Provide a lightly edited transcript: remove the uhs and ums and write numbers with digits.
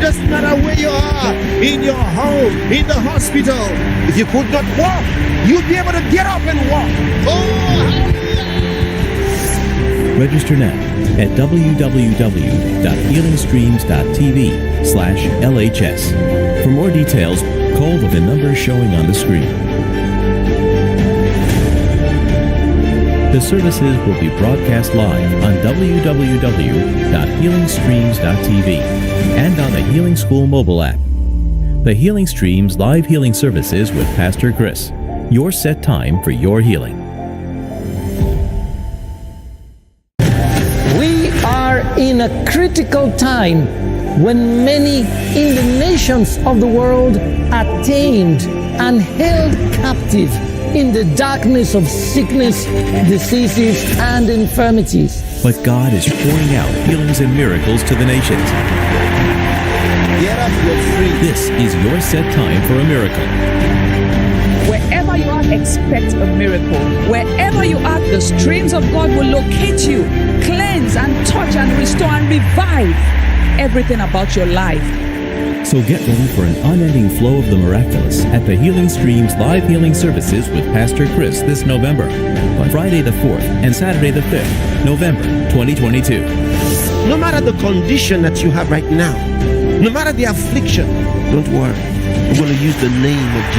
It doesn't matter where you are, in your home, in the hospital. If you could not walk, you'd be able to get up and walk. Oh, Register now at www.healingstreams.tv/LHS. For more details, call the number showing on the screen. The services will be broadcast live on www.healingstreams.tv and on the Healing School mobile app. The Healing Streams live healing services with Pastor Chris. Your set time for your healing. We are in a critical time when many in the nations of the world are tamed and held captive in the darkness of sickness, diseases, and infirmities. But God is pouring out healings and miracles to the nations. get up, you're free. This is your set time for a miracle. Wherever you are, expect a miracle. Wherever you are, the streams of God will locate you, cleanse and touch and restore and revive everything about your life. So get ready for an unending flow of the miraculous at the Healing Streams live healing services with Pastor Chris this November on Friday the 4th and Saturday the 5th, November 2022. No matter the condition that you have right now, no matter the affliction, don't worry. We're going to use the name of Jesus.